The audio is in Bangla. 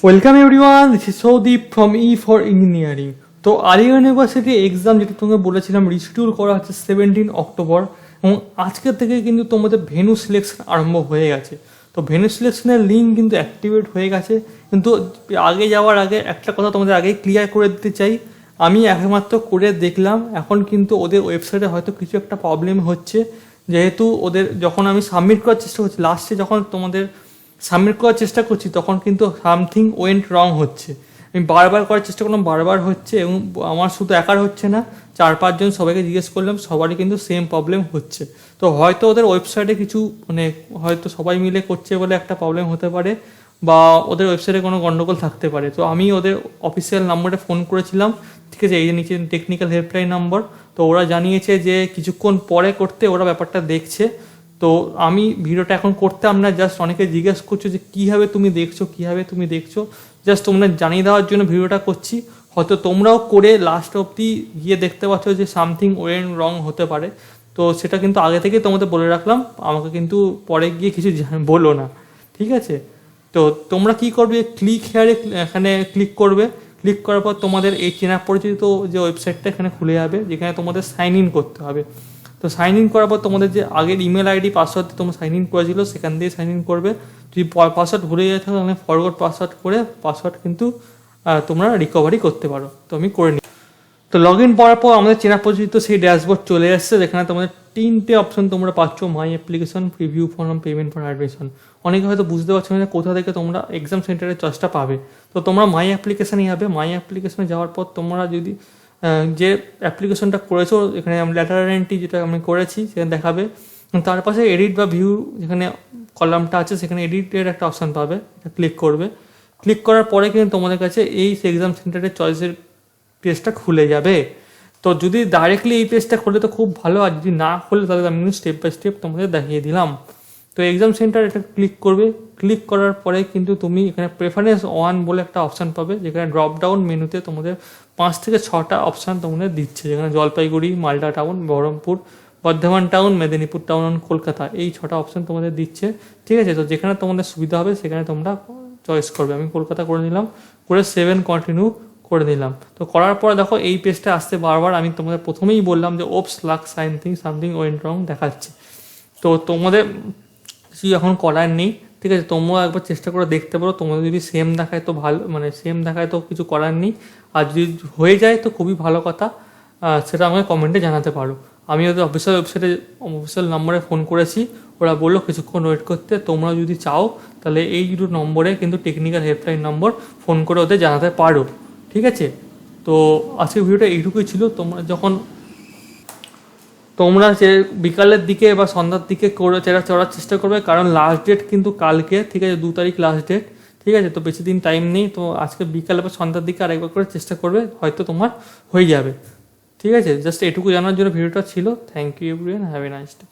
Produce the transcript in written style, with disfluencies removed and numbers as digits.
Welcome everyone, this is Soudip from E for engineering. তো আলিগড় ইউনিভার্সিটি এক্সাম যেটা তোমাকে বলেছিলাম রিশিডিউল করা হচ্ছে 17 অক্টোবর, এবং আজকের থেকে কিন্তু তোমাদের ভেন্যু সিলেকশন আরম্ভ হয়ে গেছে। তো ভেন্যু সিলেকশনের লিঙ্ক কিন্তু অ্যাক্টিভেট হয়ে গেছে, কিন্তু আগে যাওয়ার আগে একটা কথা তোমাদের আগেই ক্লিয়ার করে দিতে চাই। আমি একমাত্র করে দেখলাম, এখন কিন্তু ওদের ওয়েবসাইটে হয়তো কিছু একটা প্রবলেম হচ্ছে, যেহেতু ওদের যখন আমি সাবমিট করার চেষ্টা করছি, লাস্টে যখন তোমাদের সাবমিট করার চেষ্টা করছি তখন কিন্তু সামথিং ওয়েন্ট রং হচ্ছে। আমি বারবার করার চেষ্টা করলাম, বারবার হচ্ছে, এবং আমার শুধু একার হচ্ছে না, 4-5 জন সবাইকে জিজ্ঞেস করলাম, সবারই কিন্তু সেম প্রবলেম হচ্ছে। তো হয়তো ওদের ওয়েবসাইটে কিছু হয়তো সবাই মিলে করছে বলে একটা প্রবলেম হতে পারে, বা ওদের ওয়েবসাইটে কোনো গন্ডগোল থাকতে পারে। তো আমি ওদের অফিসিয়াল নাম্বারে ফোন করেছিলাম, ঠিক আছে, এই যে নিচে টেকনিক্যাল হেল্পলাইন নম্বর। তো ওরা জানিয়েছে যে কিছুক্ষণ পরে করতে, ওরা ব্যাপারটা দেখছে। তো আমি ভিডিওটা এখন করতাম না, জাস্ট অনেকে জিজ্ঞেস করছো যে কীভাবে তুমি দেখছো, জাস্ট তোমরা জানিয়ে দেওয়ার জন্য ভিডিওটা করছি। হয়তো তোমরাও করে লাস্ট অবধি গিয়ে দেখতে পাচ্ছ যে সামথিং ওয়েন্ট রং হতে পারে। তো সেটা কিন্তু আগে থেকেই তোমাদের বলে রাখলাম, আমাকে কিন্তু পরে গিয়ে কিছু বলো না, ঠিক আছে। তো তোমরা কি করবে, ক্লিক হেয়ারে এখানে ক্লিক করবে। ক্লিক করার পর তোমাদের এই চেনা পরিচিত যে ওয়েবসাইটটা এখানে খুলে যাবে, যেখানে তোমাদের সাইন ইন করতে হবে। তো সাইন ইন করার পর তোমাদের যে আগের ইমেল আইডি পাসওয়ার্ড তোমরা সাইন ইন করেছিল, সেখান দিয়ে সাইন ইন করবে। যদি পাসওয়ার্ড ভুলে যেতে থাকে তাহলে ফরওয়ার্ড পাসওয়ার্ড করে পাসওয়ার্ড কিন্তু তোমরা রিকভারি করতে পারো। তো আমি করে নিই। তো লগ ইন করার পর আমাদের চেনা পরিচিত সেই ড্যাশবোর্ড চলে আসছে, যেখানে তোমাদের 3টে অপশন তোমরা পাচ্ছ: মাই application, preview form, payment for admission. অনেকে হয়তো বুঝতে পারছো না কোথা থেকে তোমরা এক্সাম সেন্টারের চয়েসটা পাবে। তো তোমরা মাই অ্যাপ্লিকেশানে যাবে। মাই অ্যাপ্লিকেশনে যাওয়ার পর তোমরা যদি যে অ্যাপ্লিকেশনটা করেছো, এখানে ল্যাটারাল এন্ট্রি যেটা আমি করেছি সেখানে দেখাবে। তার পাশে এডিট বা ভিউ যেখানে কলামটা আছে, সেখানে এডিটের একটা অপশান পাবে, এটা ক্লিক করবে। ক্লিক করার পরে কিন্তু তোমাদের কাছে এই এক্সাম সেন্টারের চয়েসের পেজটা খুলে যাবে। তো যদি ডাইরেক্টলি এই পেজটা খুলে তো খুব ভালো, আর যদি না খুলে তাহলে আমি কিন্তু স্টেপ বাই স্টেপ তোমাদের দেখিয়ে দিলাম। তো এক্সাম সেন্টার এটা ক্লিক করবে। ক্লিক করার পরে কিন্তু তুমি এখানে প্রেফারেন্স 1 বলে একটা অপশান পাবে, যেখানে ড্রপ ডাউন মেনুতে তোমাদের 5 থেকে 6টা অপশান তোমাদের দিচ্ছে, যেখানে Jalpaiguri, Malda town, Baharampur, Bardhaman town, Medinipur town, Kolkata, এই 6টা অপশান তোমাদের দিচ্ছে, ঠিক আছে। তো যেখানে তোমাদের সুবিধা হবে সেখানে তোমরা চয়েস করবে। আমি কলকাতা করে নিলাম, করে 7 কন্টিনিউ করে দিলাম। তো করার পর দেখো এই পেজটা আসতে বারবার আমি তোমাদের প্রথমেই বললাম যে ওপস লাক সামথিং ওয়েন্ট রং দেখাচ্ছে। তো তোমাদের কিছু এখন করার নেই, ঠিক আছে। তোমরা একবার চেষ্টা করে দেখতে পারো, তোমাদের যদি সেম দেখায় তো ভালো, সেম দেখায় তো কিছু করার নেই। আর যদি হয়ে যায় তো খুবই ভালো কথা, সেটা আমাকে কমেন্টে জানাতে পারো। আমি ওদের অফিসিয়াল নম্বরে ফোন করেছি, ওরা বললো কিছুক্ষণ ওয়েট করতে। তোমরা যদি চাও তাহলে এই দুটো নম্বরে কিন্তু টেকনিক্যাল হেল্পলাইন নম্বর ফোন করে ওদের জানাতে পারো, ঠিক আছে। তো আজকের ভিডিওটা এইটুকুই ছিল। তোমরা যে বিকালের দিকে বা সন্ধ্যার দিকে করে চড়ার চেষ্টা করবে, কারণ লাস্ট ডেট কিন্তু কালকে, ঠিক আছে, 2 তারিখ লাস্ট ডেট, ঠিক আছে। তো বেশি দিন টাইম নেই। তো আজকে বিকালে বা সন্ধ্যার দিকে আরেকবার করে চেষ্টা করবে, হয়তো তোমার হয়ে যাবে, ঠিক আছে। জাস্ট এটুকু জানার জন্য ভিডিওটা ছিল। Thank you everyone, have a nice day.